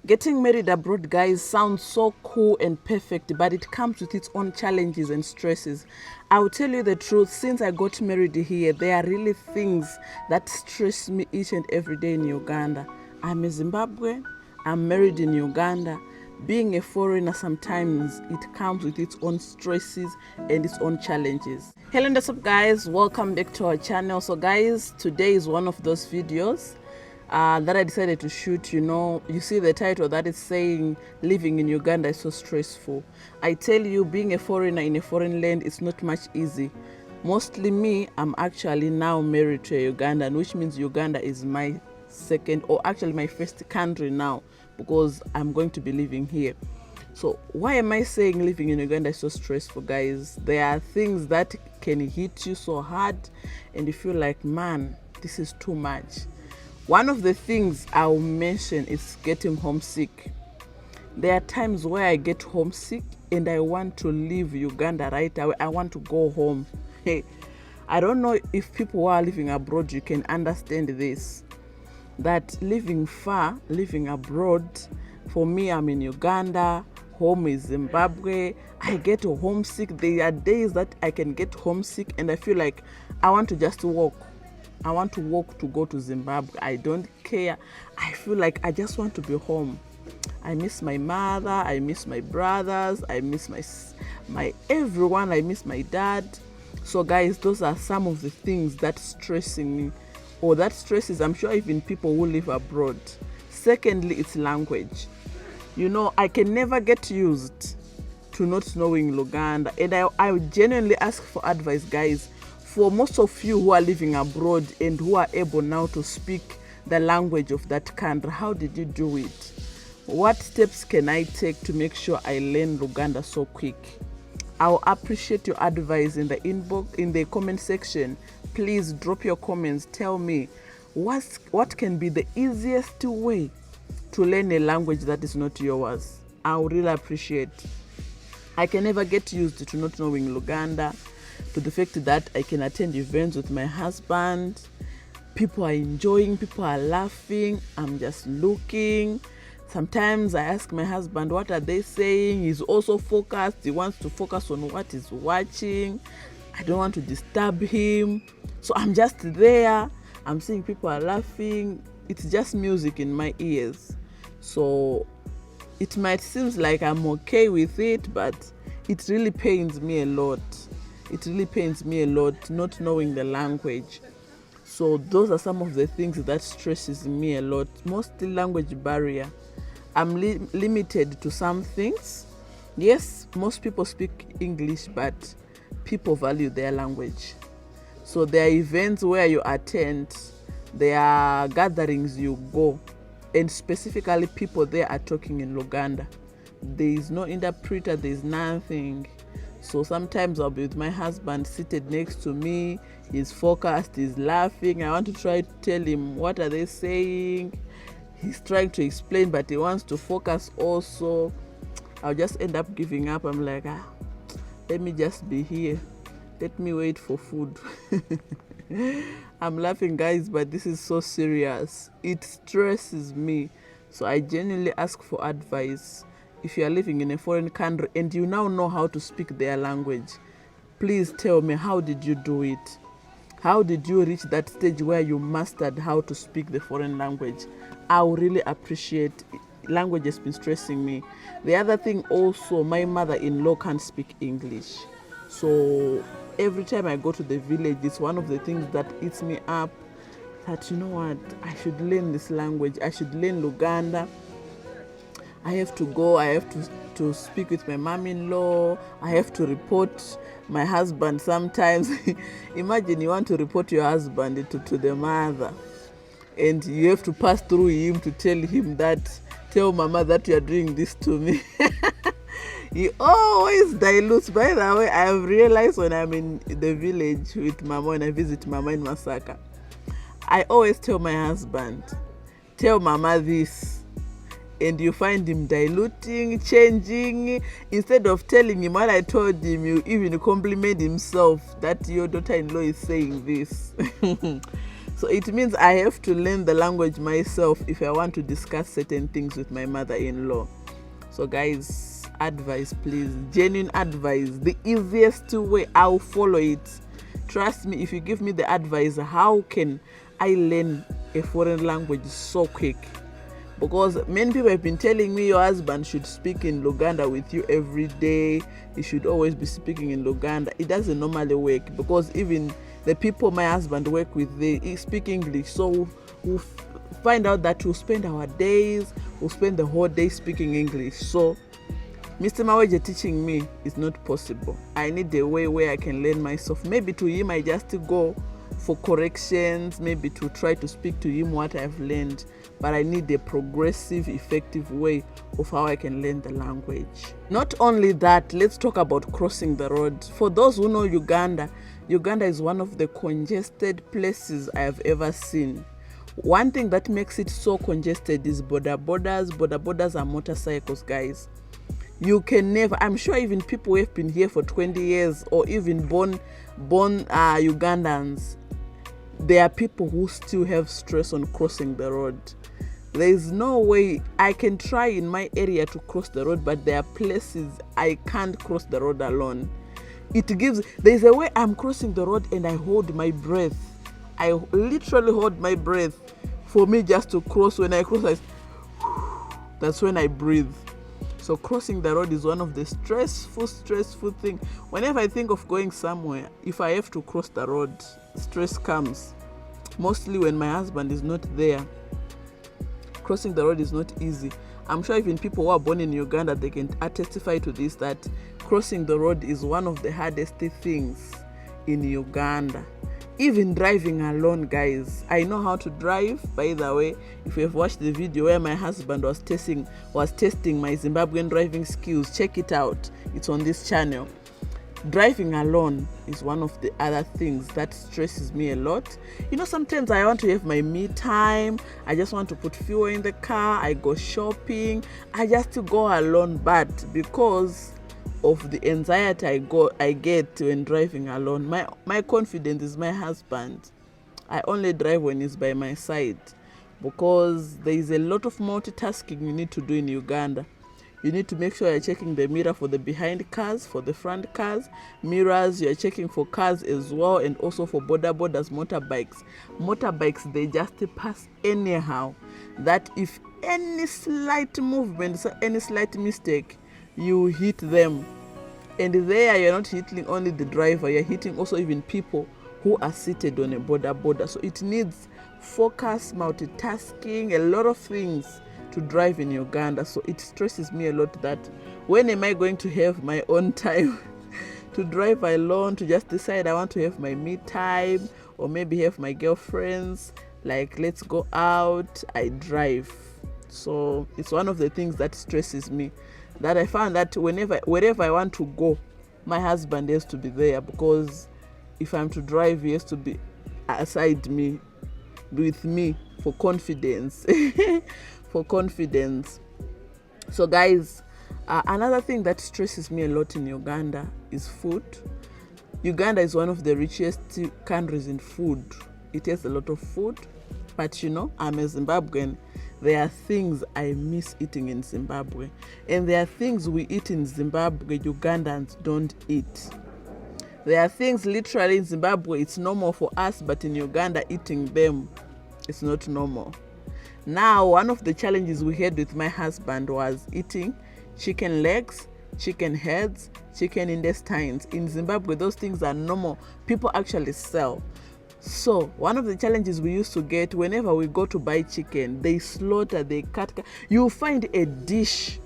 Getting married abroad, guys, sounds so cool and perfect, but it comes with its own challenges and stresses. I'll tell you the truth, since I got married here, there are really things that stress me each and every day in Uganda. I'm a Zimbabwean, I'm married in Uganda. Being a foreigner, sometimes it comes with its own stresses and its own challenges. Hello, what's up, guys? Welcome back to our channel. So guys, today is one of those videos that I decided to shoot. You see the title that is saying living in Uganda is so stressful. I tell you, being a foreigner in a foreign land is not much easy. Mostly me, I'm actually now married to a Ugandan, which means Uganda is my second, or actually my first country now, because I'm going to be living here. So why am I saying living in Uganda is so stressful, guys? There are things that can hit you so hard and you feel like, man, this is too much. One of the things I'll mention is getting homesick. There are times where I get homesick and I want to leave Uganda right away. I want to go home. Hey, I don't know if people who are living abroad, you can understand this. That living far, living abroad, for me, I'm in Uganda, home is Zimbabwe. I get homesick. There are days that I can get homesick and I feel like I want to just walk. I want to walk to go to Zimbabwe. I don't care. I feel like I just want to be home. I miss my mother. I miss my brothers. I miss my everyone. I miss my dad. So guys, those are some of the things that stressing me, or that stresses, I'm sure, even people who live abroad. Secondly, it's language. I can never get used to not knowing Luganda, and I genuinely ask for advice, guys. For most of you who are living abroad and who are able now to speak the language of that country, how did you do it? What steps can I take to make sure I learn Luganda so quick? I'll appreciate your advice in the inbox, in the comment section. Please drop your comments. Tell me what can be the easiest way to learn a language that is not yours. I would really appreciate. I can never get used to not knowing Luganda, to the fact that I can attend events with my husband. People are enjoying, people are laughing. I'm just looking. Sometimes I ask my husband, what are they saying? He's also focused. He wants to focus on what he's watching. I don't want to disturb him. So I'm just there. I'm seeing people are laughing. It's just music in my ears. So it might seem like I'm okay with it, but it really pains me a lot. It really pains me a lot not knowing the language. So those are some of the things that stresses me a lot. Mostly language barrier. I'm limited to some things. Yes, most people speak English, but people value their language. So there are events where you attend, there are gatherings you go, and specifically people there are talking in Luganda. There is no interpreter, there is nothing. So sometimes I'll be with my husband seated next to me. He's focused, he's laughing. I want to try to tell him, what are they saying? He's trying to explain, but he wants to focus also. I'll just end up giving up. I'm like, let me just be here. Let me wait for food. I'm laughing, guys, but this is so serious. It stresses me. So I genuinely ask for advice. If you are living in a foreign country and you now know how to speak their language, please tell me, how did you do it? How did you reach that stage where you mastered how to speak the foreign language? I would really appreciate it. Language has been stressing me. The other thing also, my mother-in-law can't speak English. So every time I go to the village, it's one of the things that eats me up, that, you know what, I should learn this language. I should learn Luganda. I have to go, I have to speak with my mom-in-law, I have to report my husband sometimes. Imagine you want to report your husband to the mother, and you have to pass through him to tell mama that you are doing this to me. He always dilutes. By the way, I have realized when I'm in the village with mama, when I visit mama in Masaka, I always tell my husband, tell mama this. And you find him diluting, changing. Instead of telling him what I told him, you even compliment himself that your daughter-in-law is saying this. So it means I have to learn the language myself if I want to discuss certain things with my mother-in-law. So guys, advice please, genuine advice, the easiest way, I'll follow it. Trust me, if you give me the advice, how can I learn a foreign language so quick? Because many people have been telling me your husband should speak in Luganda with you every day. He should always be speaking in Luganda. It doesn't normally work, because even the people my husband work with, they speak English. So we'll find out that we'll spend our days, we'll spend the whole day speaking English. So Mr. Maweje teaching me is not possible. I need a way where I can learn myself. Maybe to him I just go for corrections, maybe to try to speak to him what I've learned, but I need a progressive, effective way of how I can learn the language. Not only that, let's talk about crossing the road. For those who know Uganda, Uganda is one of the congested places I have ever seen. One thing that makes it so congested is border borders. Border borders are motorcycles, guys. You can never, I'm sure even people who have been here for 20 years or even born Ugandans, there are people who still have stress on crossing the road. There is no way I can try in my area to cross the road, but there are places I can't cross the road alone. There's a way I'm crossing the road and I hold my breath. I literally hold my breath for me just to cross. When I cross, that's when I breathe. So crossing the road is one of the stressful thing. Whenever I think of going somewhere, if I have to cross the road, stress comes. Mostly when my husband is not there. Crossing the road is not easy. I'm sure even people who are born in Uganda, they can testify to this, that crossing the road is one of the hardest things in Uganda. Even driving alone, guys. I know how to drive, by the way. If you have watched the video where my husband was testing my Zimbabwean driving skills, check it out. It's on this channel. Driving alone is one of the other things that stresses me a lot. You know, sometimes I want to have my me time. I just want to put fuel in the car. I go shopping. I just go alone, but because of the anxiety I get when driving alone, my confidence is my husband. I only drive when he's by my side, because there is a lot of multitasking you need to do in Uganda. You need to make sure you're checking the mirror for the behind cars, for the front cars, mirrors, you're checking for cars as well, and also for borders, motorbikes. Motorbikes, they just pass anyhow. That if any slight movement, any slight mistake, you hit them. And there you're not hitting only the driver, you're hitting also even people who are seated on a border. So it needs focus, multitasking, a lot of things to drive in Uganda. So it stresses me a lot that when am I going to have my own time to drive alone, to just decide I want to have my me time, or maybe have my girlfriends, like let's go out, I drive. So it's one of the things that stresses me, that I found that wherever I want to go, my husband has to be there, because if I'm to drive, he has to be aside me, with me, for confidence. For confidence. So guys, another thing that stresses me a lot in Uganda is food. Uganda is one of the richest countries in food. It has a lot of food, but you know, I'm a Zimbabwean. There are things I miss eating in Zimbabwe, and there are things we eat in Zimbabwe Ugandans don't eat. There are things literally in Zimbabwe it's normal for us, but in Uganda eating them, it's not normal. Now, one of the challenges we had with my husband was eating chicken legs, chicken heads, chicken intestines. In Zimbabwe, those things are normal. People actually sell. So one of the challenges we used to get whenever we go to buy chicken, they slaughter, they cut. You find a dish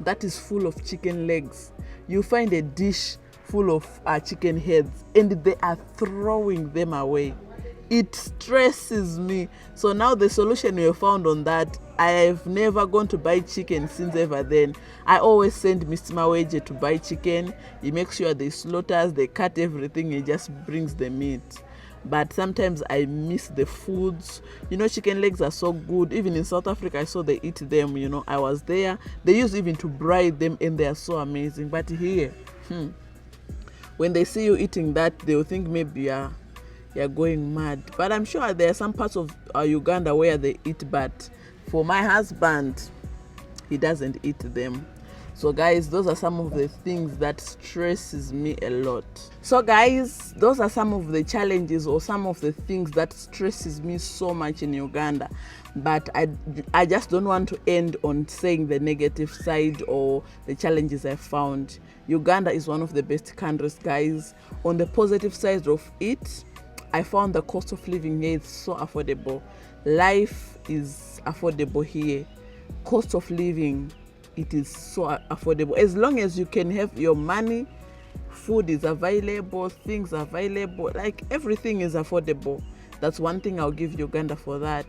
that is full of chicken legs. You find a dish full of chicken heads, and they are throwing them away. It stresses me. So now the solution we have found on that, I have never gone to buy chicken since ever then. I always send Mr. Maweje to buy chicken. He makes sure they slaughters, they cut everything, he just brings the meat. But sometimes I miss the foods. You know, chicken legs are so good. Even in South Africa, I saw they eat them. You know, I was there. They used even to braise them, and they are so amazing. But here, when they see you eating that, they'll think maybe you're going mad. But I'm sure there are some parts of Uganda where they eat, but for my husband, he doesn't eat them. So guys, those are some of the things that stresses me a lot. So guys, those are some of the challenges or some of the things that stresses me so much in Uganda. But I just don't want to end on saying the negative side or the challenges I found. Uganda is one of the best countries, guys. On the positive side of it, I found the cost of living here is so affordable. Life is affordable here. Cost of living, it is so affordable. As long as you can have your money, food is available, things are available, like everything is affordable. That's one thing I'll give Uganda for that.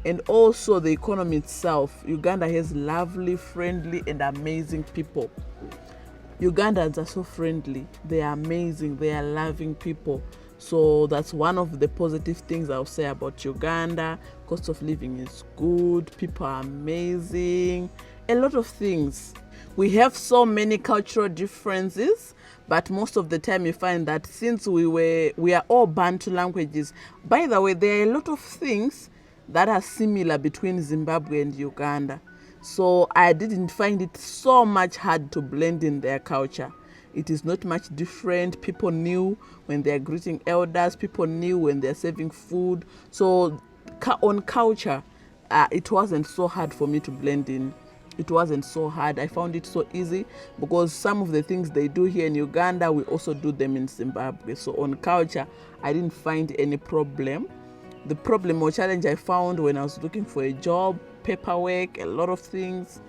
And also the economy itself. Uganda has lovely, friendly, and amazing people. Ugandans are so friendly. They are amazing. They are loving people. So that's one of the positive things I'll say about Uganda. Cost of living is good. People are amazing. A lot of things. We have so many cultural differences, but most of the time you find that since we are all Bantu languages. By the way, there are a lot of things that are similar between Zimbabwe and Uganda. So I didn't find it so much hard to blend in their culture. It is not much different. People knew when they are greeting elders. People knew when they are serving food. So on culture, it wasn't so hard for me to blend in. It wasn't so hard. I found it so easy because some of the things they do here in Uganda, we also do them in Zimbabwe. So on culture, I didn't find any problem. The problem or challenge I found when I was looking for a job, paperwork, a lot of things,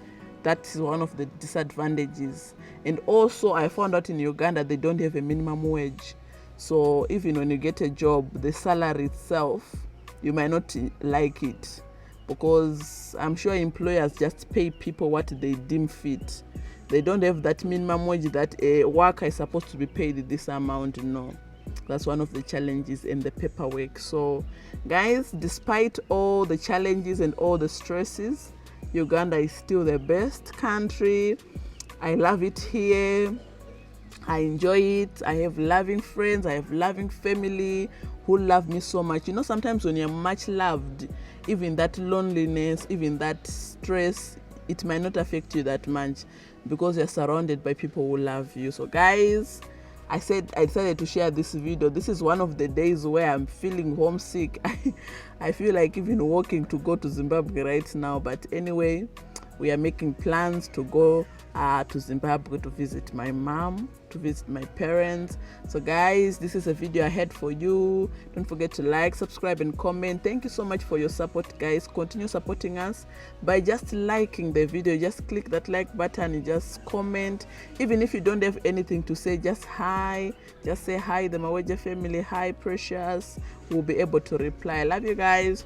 that is one of the disadvantages. And also I found out in Uganda they don't have a minimum wage. So even when you get a job, the salary itself, you might not like it because I'm sure employers just pay people what they deem fit. They don't have that minimum wage that a worker is supposed to be paid this amount. No. That's one of the challenges in the paperwork. So guys, despite all the challenges and all the stresses, Uganda is still the best country. I love it here. I enjoy it. I have loving friends. I have loving family who love me so much. You know, sometimes when you're much loved, even that loneliness, even that stress, it might not affect you that much because you're surrounded by people who love you. So guys, I decided to share this video. This is one of the days where I'm feeling homesick. I feel like even walking to go to Zimbabwe right now. But anyway, we are making plans to go to Zimbabwe to visit my mom, to visit my parents. So guys, this is a video I had for you. Don't forget to like, subscribe, and comment. Thank you so much for your support, guys. Continue supporting us by just liking the video. Just click that like button and just comment. Even if you don't have anything to say, just hi. Just say hi, the Maweja family. Hi, Precious. We'll be able to reply. I love you guys.